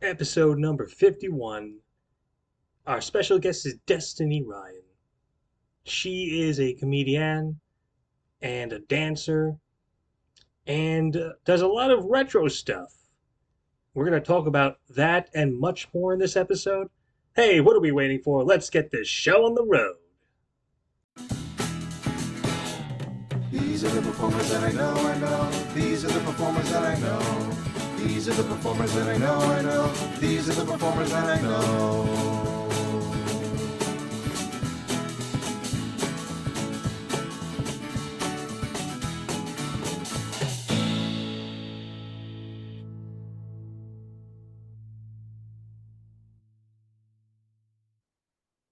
episode number 51. Our special guest is Destinee Ryan. She is a comedienne and a dancer and does a lot of retro stuff. We're going to talk about that and much more in this episode. Hey, what are we waiting for? Let's get this show on the road. These are the performers that I know, I know. These are the performers that I know. These are the performers that I know, I know. These are the performers that I know.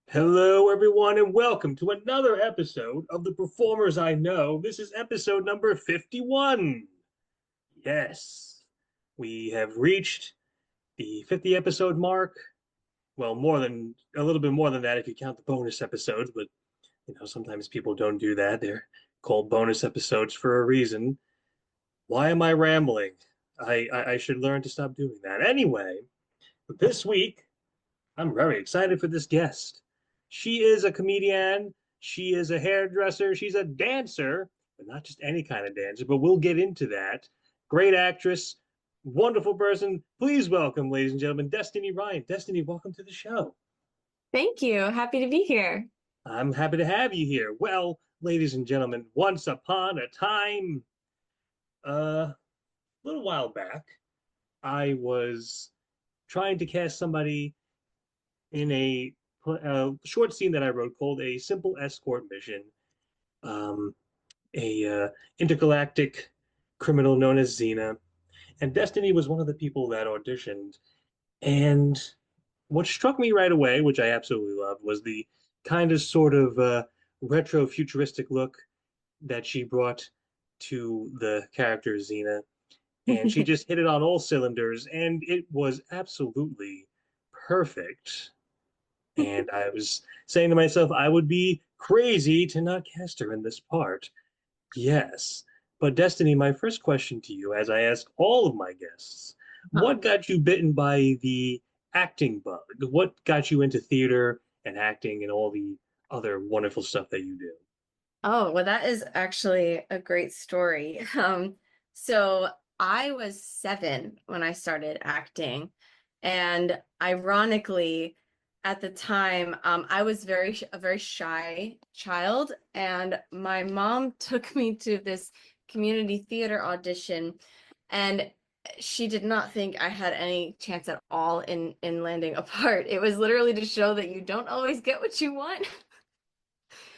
Hello, everyone, and welcome to another episode of The Performers I Know. This is episode number 51. Yes, we have reached the 50 episode mark. Well, more than a little bit more than that if you count the bonus episodes, but sometimes people don't do that. They're called bonus episodes for a reason. Why am I rambling? I should learn to stop doing that. Anyway, this week I'm very excited for this guest. She is a comedian, she is a hairdresser, she's a dancer, but not just any kind of dancer, but we'll get into that. Great actress, wonderful person. Please welcome, ladies and gentlemen, Destinee Ryan. Destinee, welcome to the show. Thank you. Happy to be here. I'm happy to have you here. Well, ladies and gentlemen, once upon a time, a little while back, I was trying to cast somebody in a short scene that I wrote called A Simple Escort Mission, um, a intergalactic criminal known as Xena. And Destinee was one of the people that auditioned. And what struck me right away, which I absolutely loved, was the kind of sort of retro futuristic look that she brought to the character Xena. And she just hit it on all cylinders, and it was absolutely perfect. And I was saying to myself, I would be crazy to not cast her in this part. Yes. But Destinee, my first question to you, as I ask all of my guests, Huh. what got you bitten by the acting bug? What got you into theater and acting and all the other wonderful stuff that you do? Oh, well, that is actually a great story. So I was 7 when I started acting, and ironically, at the time, I was a very shy child, and my mom took me to this community theater audition, and she did not think I had any chance at all in landing a part. It was literally to show that you don't always get what you want.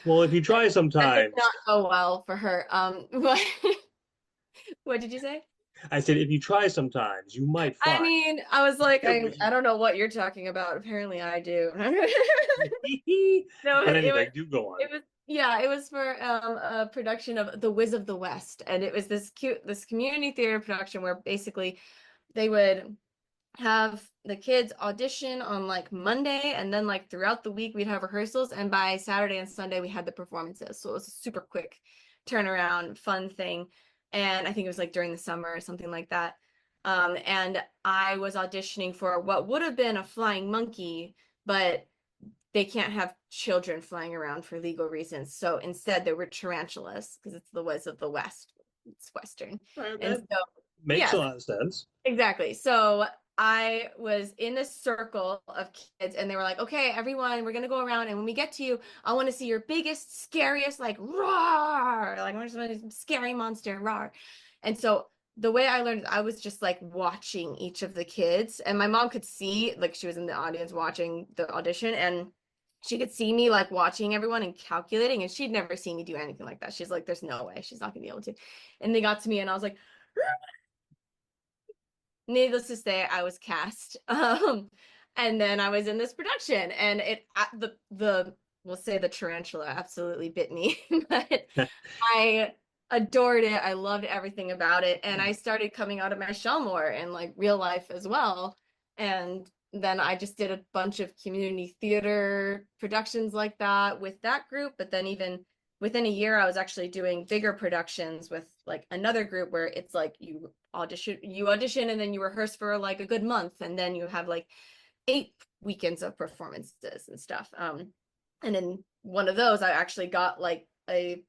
Well, if you try That did not sometimes, go well for her. What did you say? I said, if you try sometimes, you might I find mean, I was like, it was I you. don't know what you're talking about. Apparently, I do. No, But anyway, do go on. it was yeah, it was for a production of The Wiz of the West, and it was this community theater production where basically they would have the kids audition on like Monday, and then like throughout the week we'd have rehearsals, and by Saturday and Sunday we had the performances. So it was a super quick turnaround, fun thing. And I think it was like during the summer or something like that. And I was auditioning for what would have been a flying monkey, but they can't have children flying around for legal reasons. So instead there were tarantulas because it's the Wiz of the West. It's Western. And That so makes a yes, lot of sense. exactly. So I was in this circle of kids, and they were like, okay, everyone, we're gonna go around, and when we get to you, I want to see your biggest, scariest, like roar, like I want to see a scary monster, roar. And so the way I learned, I was just like watching each of the kids, and my mom could see, like she was in the audience watching the audition, and she could see me like watching everyone and calculating, and she'd never seen me do anything like that. She's like, there's no way she's not gonna be able to. And they got to me, and I was like, needless to say, I was cast. And then I was in this production, and the we'll say the tarantula absolutely bit me, but I adored it. I loved everything about it, and I started coming out of my shell more in like real life as well. And then I just did a bunch of community theater productions like that with that group, but then even within a year I was actually doing bigger productions with like another group where it's like you audition and then you rehearse for like a good month, and then you have like 8 weekends of performances and stuff. And in one of those, I actually got like a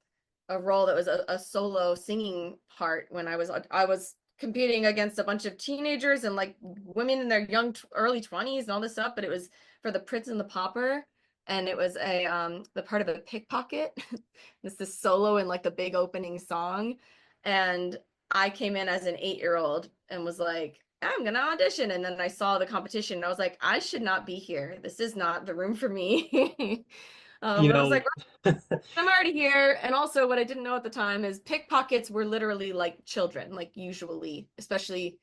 role that was a solo singing part when I was competing against a bunch of teenagers and like women in their young early 20s and all this stuff, but it was for The Prince and the Pauper, and it was the part of a pickpocket. It's this solo in like the big opening song, and I came in as an 8-year-old and was like, I'm gonna audition. And then I saw the competition and I was like, I should not be here. This is not the room for me. You But I was know, like, I'm already here. And also, what I didn't know at the time is pickpockets were literally like children, like usually, especially,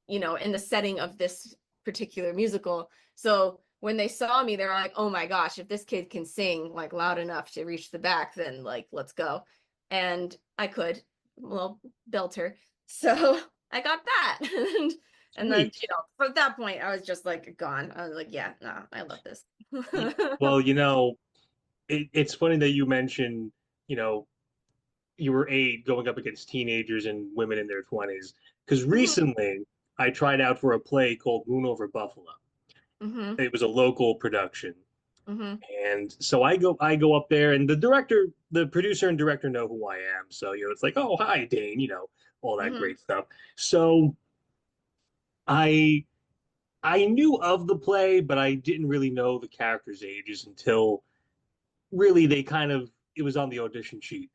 in the setting of this particular musical. So when they saw me, they were like, oh my gosh, if this kid can sing like loud enough to reach the back, then like, let's go. And I could, well, belt her. So I got that. And then, sweet. from that point, I was just like gone. I was like, yeah, no, I love this. Well, it's funny that you mentioned, you know, you were 8 going up against teenagers and women in their 20s. Because Mhm, recently I tried out for a play called Moon Over Buffalo. mhm, It was a local production. mhm, And so I go up there, and the producer and director know who I am. So, it's like, oh, hi, Dane, all that mhm, great stuff. So I I knew of the play, but I didn't really know the characters' ages until really it was on the audition sheet.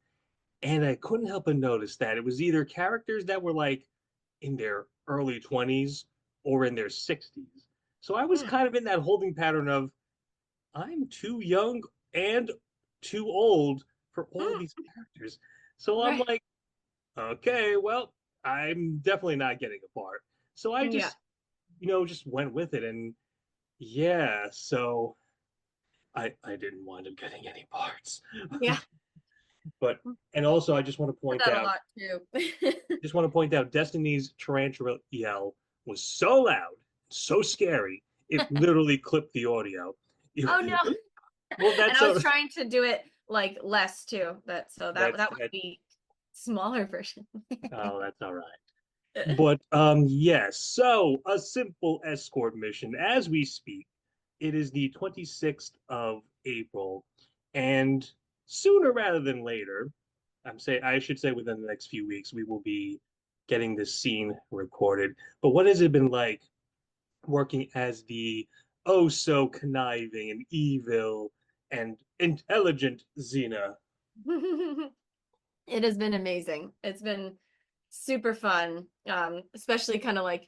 And I couldn't help but notice that it was either characters that were like in their early 20s or in their 60s. So I was mm, kind of in that holding pattern of I'm too young and too old for all mm. these characters. So I'm Right. like, okay, well, I'm definitely not getting a part. So I Yeah. just went with it. And yeah, so I didn't wind up getting any parts. Yeah. But and also I just want to Did point that a out lot too. Destiny's tarantula yell was so loud, so scary, it literally clipped the audio. Oh no. Well, And I was trying to do it like less too. That would that be smaller version. oh, that's all right. But yes, so a simple escort mission as we speak. It is the 26th of April, and sooner rather than later, I should say within the next few weeks, we will be getting this scene recorded. But what has it been like working as the oh so conniving and evil and intelligent Xena? It has been amazing. It's been super fun. Especially kind of like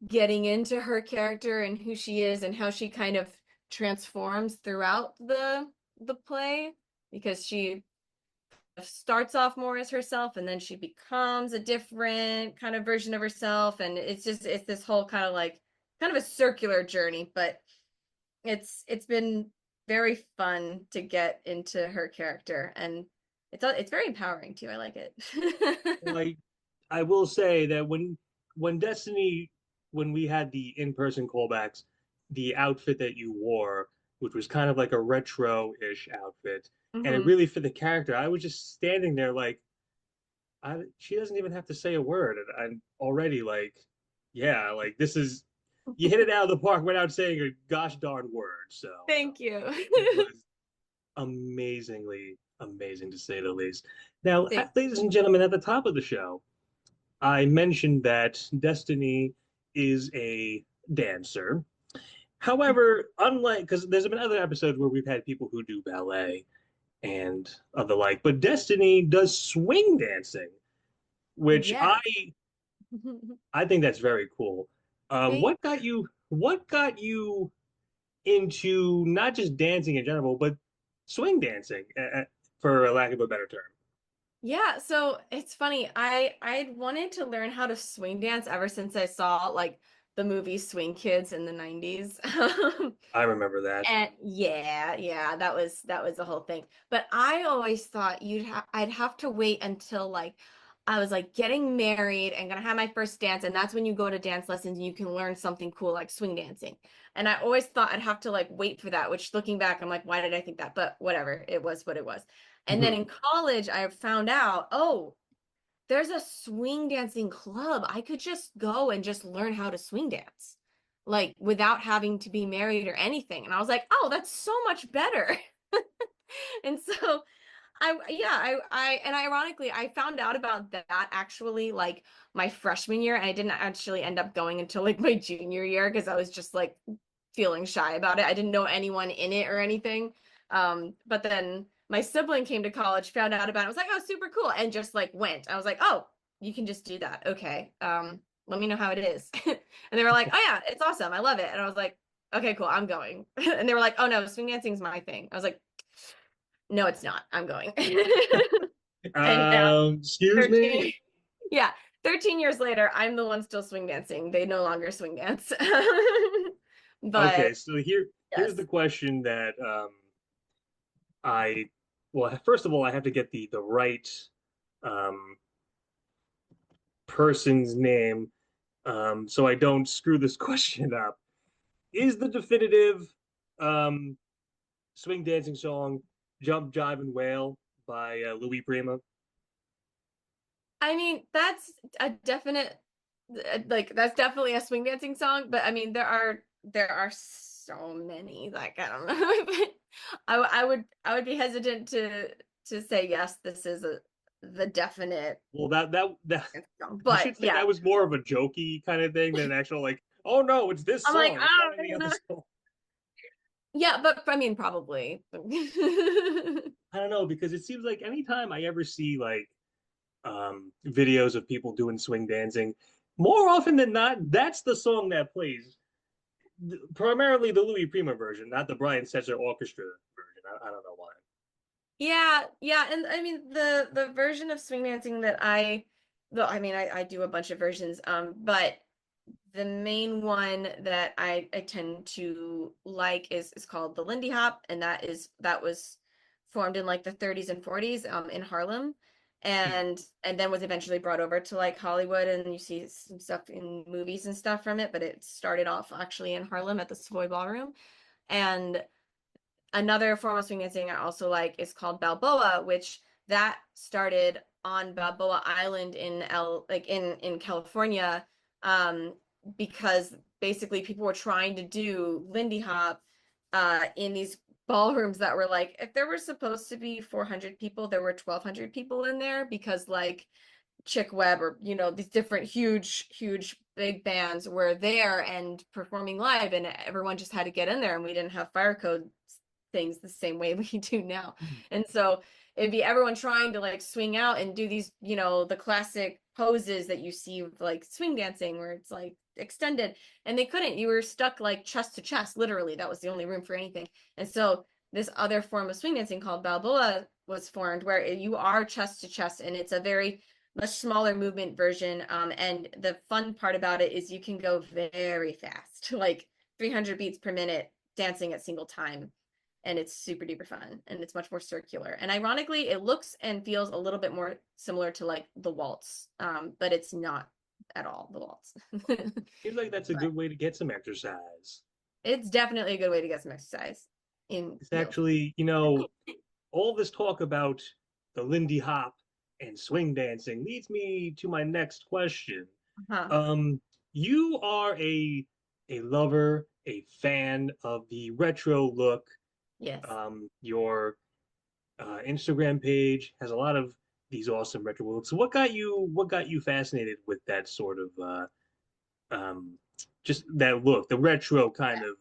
getting into her character and who she is and how she kind of transforms throughout the play, because she starts off more as herself and then she becomes a different kind of version of herself, and it's this whole kind of a circular journey, but it's been very fun to get into her character, and it's very empowering too. I like it. Like I will say that when Destiny when we had the in-person callbacks, the outfit that you wore, which was kind of like a retro-ish outfit, and it Hmm. really fit the character. I was just standing there like she doesn't even have to say a word, and I'm already like, yeah, like this is you hit it out of the park without saying a gosh darn word. So Thank you. it was amazingly amazing to say the least. Now, Thank ladies and gentlemen, at the top of the show, I mentioned that Destiny is a dancer. you. However, unlike because there's been other episodes where we've had people who do ballet and of the like, but Destiny does swing dancing, which I Yes. I think that's very cool. Thank What got you into not just dancing in general, but swing dancing, for a lack of a better term? Yeah, so it's funny. I'd wanted to learn how to swing dance ever since I saw like the movie Swing Kids in the 90s. I remember that. And yeah, that was the whole thing. But I always thought I'd have to wait until like I was like getting married and gonna have my first dance, and that's when you go to dance lessons and you can learn something cool like swing dancing. And I always thought I'd have to like wait for that, which looking back, I'm like, why did I think that? But whatever, it was what it was. And then Mhm. in college, I found out, oh, there's a swing dancing club. I could just go and just learn how to swing dance, like without having to be married or anything. And I was like, oh, that's so much better. And so and ironically, I found out about that actually like my freshman year, and I didn't actually end up going until like my junior year because I was just like feeling shy about it. I didn't know anyone in it or anything. But then my sibling came to college, found out about it, was like, oh, super cool, and just like went. I was like, oh, you can just do that. Okay. Let me know how it is. And they were like, oh yeah, it's awesome. I love it. And I was like, okay, cool, I'm going. And they were like, oh no, swing dancing's my thing. I was like, no, it's not. I'm going. And now Excuse 13, me. yeah, 13 years later, I'm the one still swing dancing. They no longer swing dance. But Okay, so here's yes. the question that I well, first of all, I have to get the right um person's name so I don't screw this question up. Is the definitive um swing dancing song "Jump, Jive, and Wail" by Louis Prima? I mean, that's a definite like that's definitely a swing dancing song, but I mean there are so many, like I don't know. I would be hesitant to say yes, this is the definite Well, that song. I But should say yeah, that was more of a jokey kind of thing than an actual like, oh no, it's this I'm like, song. It's not any other oh, song. yeah, but I mean, probably. I don't know because it seems like anytime I ever see like videos of people doing swing dancing, more often than not, that's the song that plays. Primarily the Louis Prima version, not the Brian Setzer orchestra version. I don't know why. Yeah, yeah, and I mean the version of swing dancing that though I mean I do a bunch of versions, but the main one that I tend to like is called the Lindy Hop, and that was formed in like the 30s and 40s in Harlem, and then was eventually brought over to like Hollywood, and you see some stuff in movies and stuff from it, but it started off actually in Harlem at the Savoy Ballroom. And another form of swing dancing I also like is called Balboa, which that started on Balboa Island in California, um, because basically people were trying to do Lindy Hop in these ballrooms that were like, if there were supposed to be 400 people, there were 1,200 people in there because like Chick Webb or these different huge big bands were there and performing live, and everyone just had to get in there, and we didn't have fire code things the same way we do now. And so it'd be everyone trying to like swing out and do these, the classic poses that you see of like swing dancing where it's like extended, and they couldn't. You were stuck like chest to chest, literally. That was the only room for anything. And so this other form of swing dancing called Balboa was formed where you are chest to chest, and it's a very much smaller movement version. And the fun part about it is you can go very fast, like 300 beats per minute dancing at single time, and it's super duper fun, and it's much more circular, and ironically it looks and feels a little bit more similar to like the waltz, but it's not at all the waltz. Seems like that's a But good way to get some exercise. it's definitely a good way to get some exercise in It's heels. actually, all this talk about the Lindy Hop and swing dancing leads me to my next question. Huh. You are a lover, a fan of the retro look. Yes. Your Instagram page has a lot of these awesome retro looks. What got you fascinated with that sort of um, just that look, the retro kind of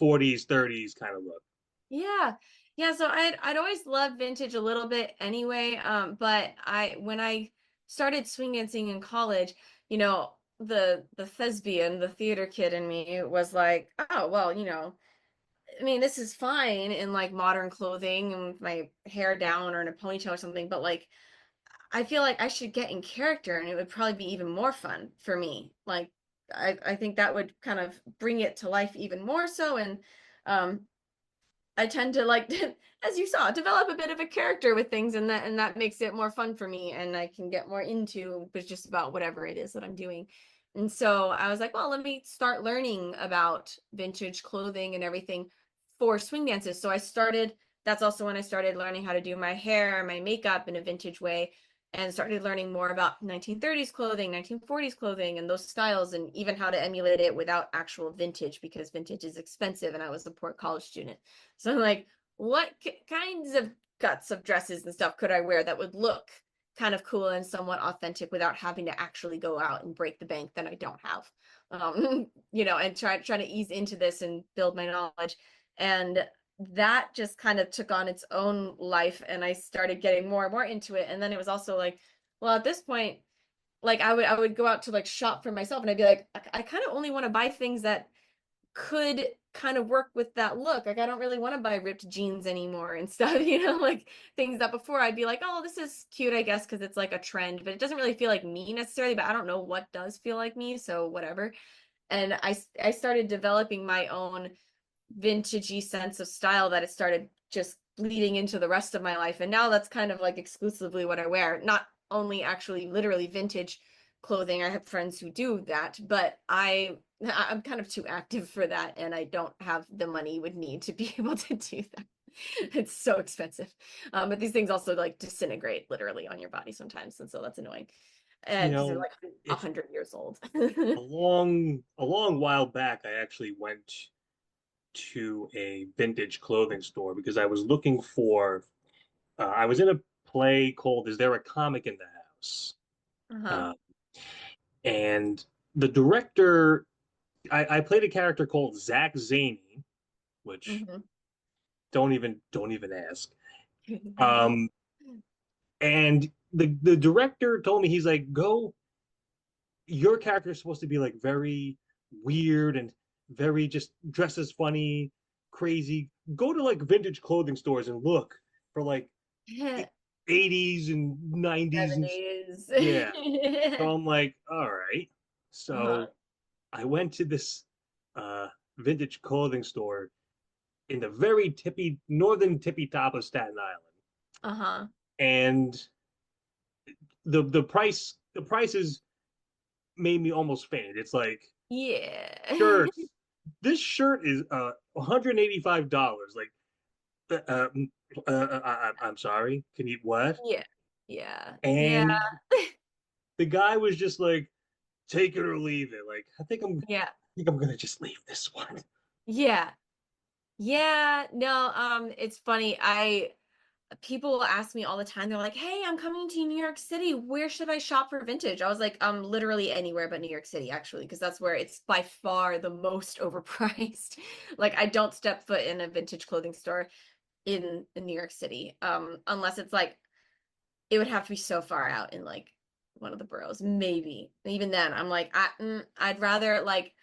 40s, 30s kind of look? Yeah. Yeah, so I'd always loved vintage a little bit anyway. But I when I started swing dancing in college, the thespian, the theater kid in me was like, oh, well, I mean, this is fine in like modern clothing and with my hair down or in a ponytail or something, but like I feel like I should get in character, and it would probably be even more fun for me. Like I think that would kind of bring it to life even more so. And um I tend to like, as you saw, develop a bit of a character with things, and that makes it more fun for me, and I can get more into but just about whatever it is that I'm doing. And so I was like, well, let me start learning about vintage clothing and everything for swing dances. So that's also when I started learning how to do my hair, my makeup in a vintage way. and started learning more about 1930s clothing, 1940s clothing, and those styles, and even how to emulate it without actual vintage because vintage is expensive, and I was a poor college student. So I'm like, what kinds of cuts of dresses and stuff could I wear that would look kind of cool and somewhat authentic without having to actually go out and break the bank that I don't have? And trying to ease into this and build my knowledge. And that just kind of took on its own life, and I started getting more and more into it. And then it was also like, well, at this point, like I would go out to like shop for myself, and I'd be like, I kind of only want to buy things that could kind of work with that look. Like I don't really want to buy ripped jeans anymore and stuff, like things that before I'd be like, oh, this is cute, I guess, because it's like a trend, but it doesn't really feel like me necessarily, but I don't know what does feel like me, so whatever. And I started developing my own vintagey sense of style that it started just bleeding into the rest of my life. And now that's kind of like exclusively what I wear. Not only actually literally vintage clothing. I have friends who do that, but I'm kind of too active for that, and I don't have the money you would need to be able to do that. It's so expensive. But these things also like disintegrate literally on your body sometimes, and so that's annoying. You And because they're know, like a it's 100 years old. a long while back, I actually went to a vintage clothing store because I was looking for. I was in a play called "Is There a Comic in the House?" Uh-huh. Uh, and the director, I played a character called Zach Zaney, which Hmm. don't even ask. Um, and the director told me, he's like, go. Your character is supposed to be like very weird and very just dresses funny, crazy. Go to like vintage clothing stores and look for like 80s and 90s and 70s. yeah. So I'm like, all right. Uh-huh. So I went to this uh vintage clothing store in the very tippy top of Staten Island. Uh-huh. And the prices made me almost faint. It's like Yeah. shirts. This shirt is $185. Like I'm sorry. Can you what? Yeah. Yeah. Yeah. And the guy was just like, take it or leave it. Like Yeah. I think I'm gonna just leave this one. Yeah. Yeah. No, it's funny. I People will ask me all the time. They're like, "Hey, I'm coming to New York City. Where should I shop for vintage?" I was like, literally anywhere but New York City, actually, because that's where it's by far the most overpriced. Like, I don't step foot in a vintage clothing store in New York City, unless it's like it would have to be so far out in like one of the boroughs, maybe. Even then, I'm like, I'd rather like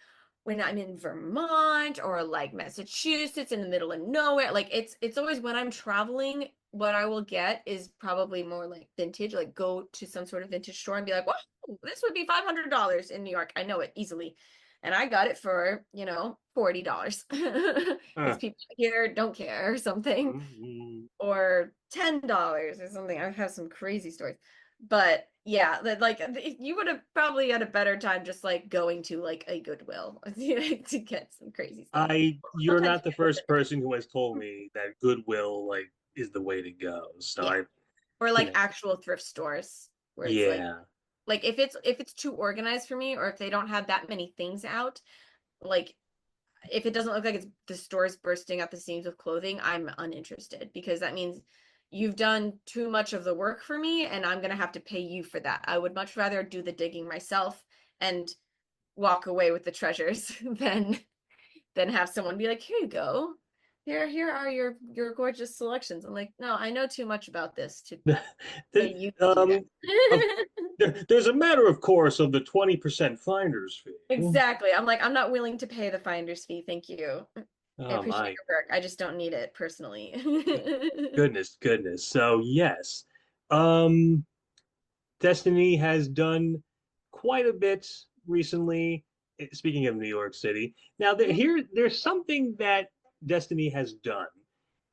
when I'm in Vermont or like Massachusetts in the middle of nowhere. Like it's always when I'm traveling, what I will get is probably more like vintage, like go to some sort of vintage store and be like, wow, this would be $500 in New York. I know it easily. And I got it for, $40 because Huh. people here don't care or something, Mm-hmm. or $10 or something. I've had some crazy stories. But yeah, like you would have probably had a better time just like going to like a Goodwill to get some crazy stuff. You're Sometimes not the first person who has told me that Goodwill like is the way to go. So yeah, I, or you like know, actual thrift stores where it's yeah. like if it's too organized for me, or if they don't have that many things out, like if it doesn't look like the store's bursting at the seams with clothing, I'm uninterested because that means you've done too much of the work for me and I'm going to have to pay you for that. I would much rather do the digging myself and walk away with the treasures than have someone be like, "Here you go. Here are your gorgeous selections." I'm like, "No, I know too much about this to pay The- you to do um, of, that." there's a matter, of course, of the 20% finder's fee. Exactly. I'm like, I'm not willing to pay the finder's fee. Thank you. I Oh appreciate my your work. I just don't need it personally. goodness. So yes, um, Destiny has done quite a bit recently. Speaking of New York City, now there's something that Destiny has done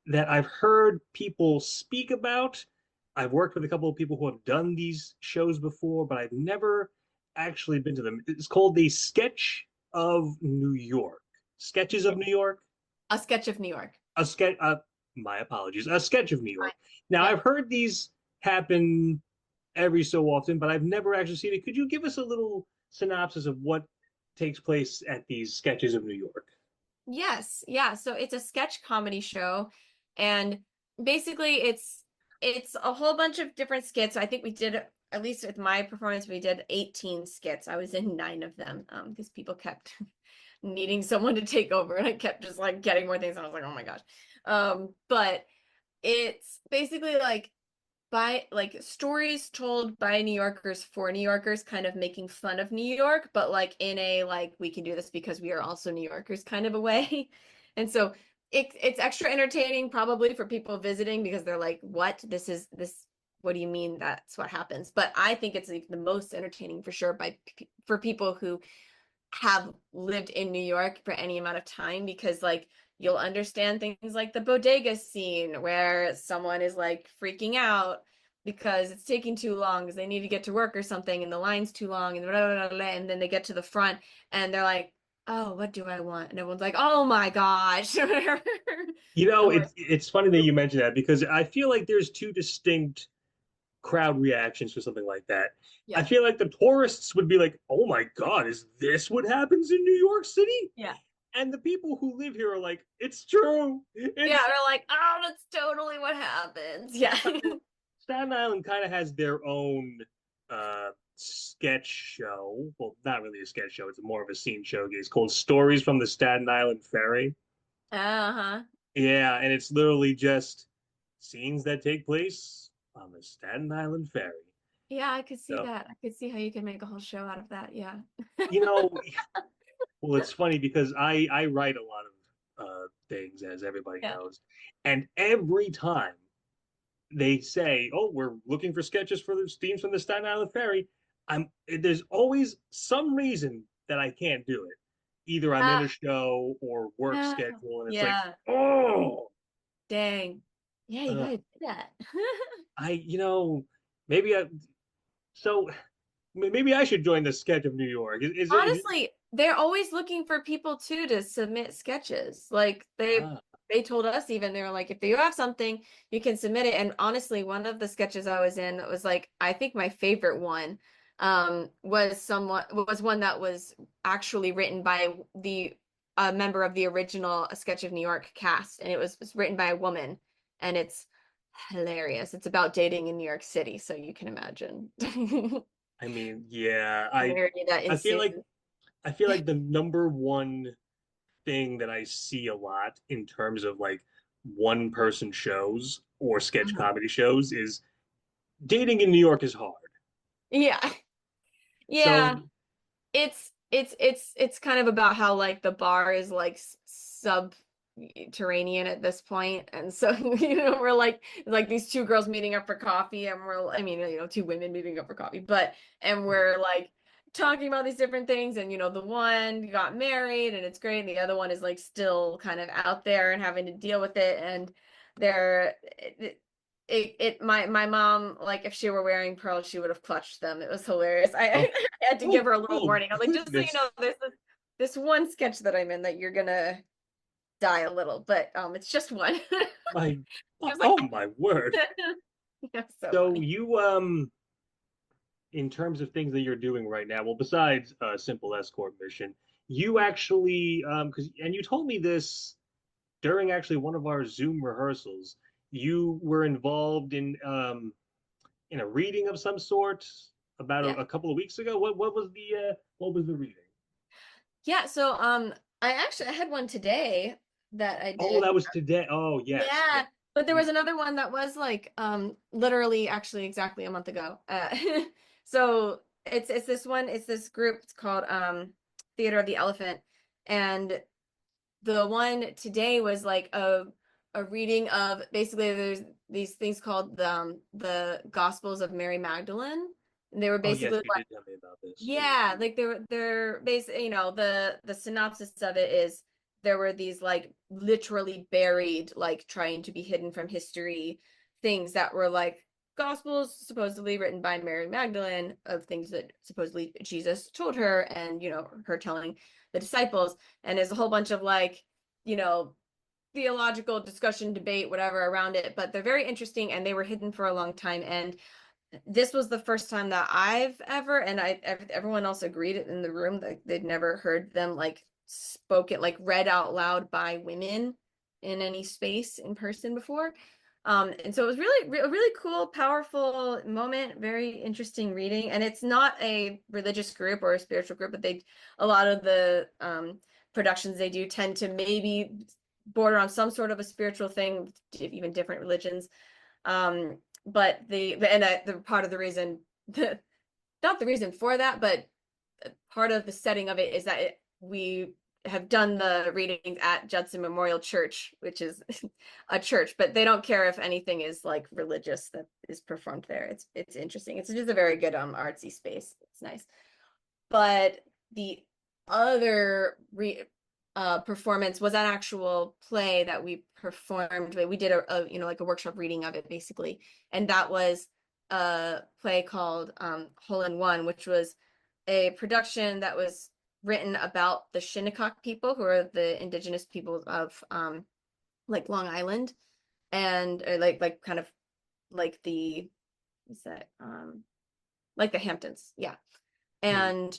that I've heard people speak about. I've worked with a couple of people who have done these shows before, but I've never actually been to them. It's called the Sketch of New York. Sketches of New York? A sketch of New York. A sketch my apologies. A sketch of New Fine. York. Now Yep. I've heard these happen every so often, but I've never actually seen it. Could you give us a little synopsis of what takes place at these sketches of New York? Yes, yeah. So it's a sketch comedy show, and basically it's a whole bunch of different skits. I think we did, at least with my performance, we did 18 skits. I was in 9 of them, because people kept needing someone to take over, and I kept just like getting more things. And I was like, oh my gosh. But it's basically like by like stories told by New Yorkers for New Yorkers, kind of making fun of New York, but like in a like we can do this because we are also New Yorkers kind of a way. And so it's extra entertaining probably for people visiting because they're like, what? This, what do you mean that's what happens? But I think it's like the most entertaining for sure for people who have lived in New York for any amount of time, because like you'll understand things like the bodega scene where someone is like freaking out because it's taking too long because they need to get to work or something and the line's too long and blah, blah, blah, blah, and then they get to the front and they're like, oh, what do I want? And everyone's like, oh my gosh. You know, And we're, it's funny that you mention that because I feel like there's two distinct crowd reactions to something like that. I yeah, feel like the tourists would be like, "Oh my God, is this what happens in New York City?" yeah, And the people who live here are like, "It's true. yeah, It's they're like, oh, that's totally what happens. Yeah. Staten Island kind of has their own sketch show. Well, not really a sketch show. It's more of a scene showcase called Stories from the Staten Island Ferry. Uh-huh. Yeah, and it's literally just scenes that take place on the Staten Island Ferry. Yeah, I could see So, that. I could see how you could make a whole show out of that. Yeah. you know, well, it's funny because I write a lot of things, as everybody Yeah. knows, and every time they say, "Oh, we're looking for sketches for the themes from the Staten Island Ferry," there's always some reason that I can't do it. Either I'm in a Ah, show or work no. schedule, and it's like, Yeah. oh, Dang. Yeah, you uh, gotta do that. you know, maybe I so maybe I should join the sketch of New York. Is it Honestly, they're always looking for people too to submit sketches. Like ah, they told us, even they were like, if you have something, you can submit it. And honestly, one of the sketches I was in was like, I think my favorite one was one that was actually written by the a member of the original A Sketch of New York cast, and it was written by a woman, and it's hilarious. It's about dating in New York City, so you can imagine I mean, yeah, hilarity that I feel ensues. like I feel like the number one thing that I see a lot in terms of like one person shows or sketch Mhm. comedy shows is dating in New York is hard. Yeah. So Yeah. It's kind of about how like the bar is like subterranean at this point, and so we're like these two girls meeting up for coffee, and I mean, two women meeting up for coffee, but and we're like talking about these different things, and the one got married and it's great, and the other one is like still kind of out there and having to deal with it, and they're my mom, like if she were wearing pearls she would have clutched them. It was hilarious. oh I had to give her a little oh warning. I was like, just so you goodness know, there's this one sketch that I'm in that you're gonna die a little, but it's just one. It my was like oh my word. yeah, so So funny. you in terms of things that you're doing right now, well, besides a simple escort mission, you actually because and you told me this during actually one of our Zoom rehearsals, you were involved in a reading of some sort about Yeah. a couple of weeks ago. What was the reading? Yeah, so I had one today that I Oh, did. that was today. Oh, yes, yes. Yeah, but there You, was another one that was like literally actually exactly a month ago. So it's this one, it's this group, it's called Theater of the Elephant, and the one today was like a reading of, basically there's these things called the Gospels of Mary Magdalene. And they were oh, yes, basically you like, did tell me about this. yeah, like they're basically, the synopsis of it is there were these like literally buried, like trying to be hidden from history things that were like gospels supposedly written by Mary Magdalene of things that supposedly Jesus told her, and her telling the disciples, and there's a whole bunch of like, you know theological discussion, debate, whatever around it, but they're very interesting and they were hidden for a long time. And this was the first time that I've ever, and everyone else agreed in the room that they'd never heard them like spoken, like read out loud by women in any space in person before. And so it was really, a really cool, powerful moment, very interesting reading. And it's not a religious group or a spiritual group, but a lot of the productions they do tend to maybe border on some sort of a spiritual thing, even different religions. But the part of the reason, not the reason for that, but part of the setting of it is that we have done the readings at Judson Memorial Church, which is a church, but they don't care if anything is like religious that is performed there. It's interesting. It's just a very good artsy space. It's nice. But the other performance was an actual play that we performed. We did a like a workshop reading of it basically, and that was a play called Hole in One, which was a production that was written about the Shinnecock people, who are the indigenous people of like Long Island, and like kind of like the what's that like the Hamptons, yeah. Hmm. And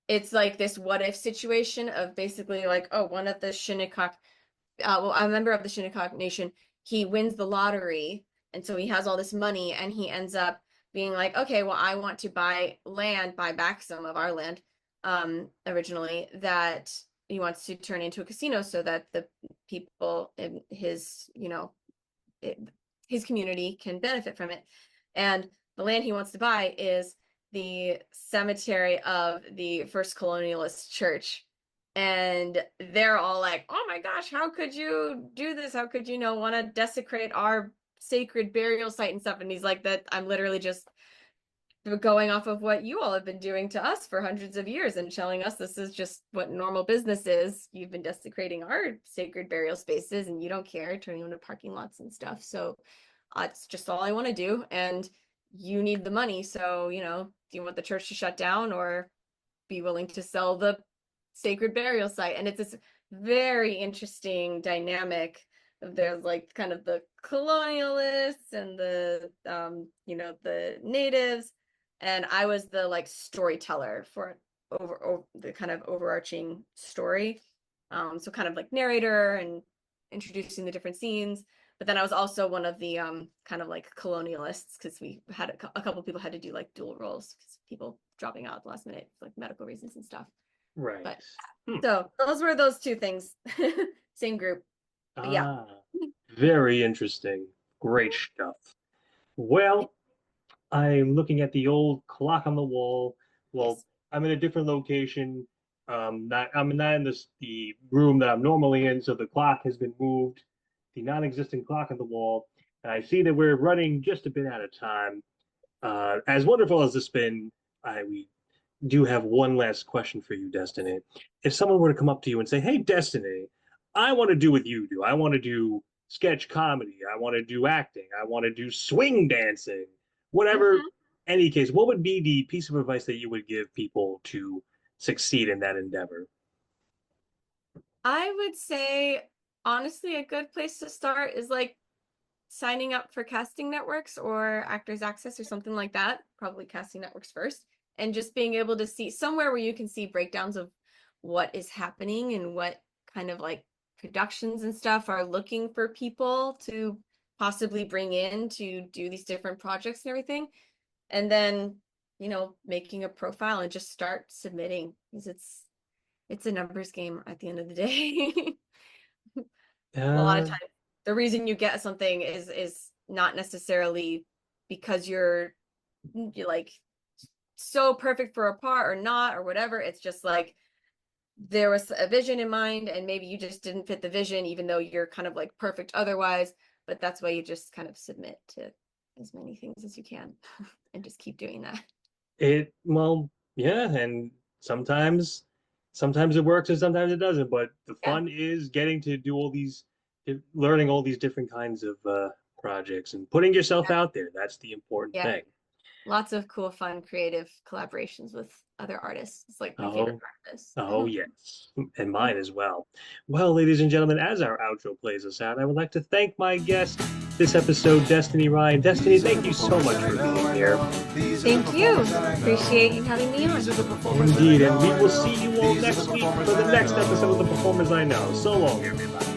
it's like this what if situation of basically like, oh, one of the Shinnecock, well, a member of the Shinnecock Nation, he wins the lottery, and so he has all this money, and he ends up being like, okay, well, I want to buy back some of our land, originally, that he wants to turn into a casino so that the people in his, his community can benefit from it. And the land he wants to buy is the cemetery of the first colonialist church. And they're all like, oh my gosh, how could you do this? How could you want to desecrate our sacred burial site and stuff? And he's like, that I'm literally just going off of what you all have been doing to us for hundreds of years and telling us this is just what normal business is. You've been desecrating our sacred burial spaces and you don't care, turning them into parking lots and stuff. So it's just all I want to do. And you need the money. So, do you want the church to shut down or be willing to sell the sacred burial site? And it's this very interesting dynamic. There's like kind of the colonialists and the the natives, and I was the like storyteller for over the kind of overarching story. So kind of like narrator and introducing the different scenes. But then I was also one of the kind of like colonialists, because we had a couple people had to do like dual roles because people dropping out at the last minute for like medical reasons and stuff. Right. But Hmm. so those were those two things. Same group. But yeah. Ah, very interesting. Great stuff. Well, I'm looking at the old clock on the wall. Well, Yes. I'm in a different location. I'm not in the room that I'm normally in, so the clock has been moved, the non-existent clock on the wall. And I see that we're running just a bit out of time. As wonderful as this has been, we do have one last question for you, Destiny. If someone were to come up to you and say, "Hey, Destiny, I want to do what you do. I want to do sketch comedy. I want to do acting. I want to do swing dancing, whatever." Mhm. Any case, what would be the piece of advice that you would give people to succeed in that endeavor? I would say, honestly, a good place to start is like signing up for casting networks or Actors Access or something like that. Probably casting networks first, and just being able to see somewhere where you can see breakdowns of what is happening and what kind of like productions and stuff are looking for people to possibly bring in to do these different projects and everything. And then, making a profile and just start submitting, because it's a numbers game at the end of the day. A lot of Uh, times the reason you get something is not necessarily because you're like so perfect for a part or not or whatever. It's just like there was a vision in mind and maybe you just didn't fit the vision, even though you're kind of like perfect otherwise. But that's why you just kind of submit to as many things as you can and just keep doing that. well, yeah, and sometimes it works and sometimes it doesn't. But the Yeah. fun is getting to do learning all these different kinds of projects and putting yourself Yeah. out there. That's the important Yeah. thing. lots of cool, fun, creative collaborations with other artists. It's like my favorite Oh, practice. oh yes, and mine as well. Well, ladies and gentlemen, as our outro plays us out, I would like to thank my guest this episode, Destinee Ryan. Destinee, thank you so much for being here. Thank you. Appreciate you having me on. Indeed, and we will see you all next week for the next episode of The Performers I Know. So long, everybody.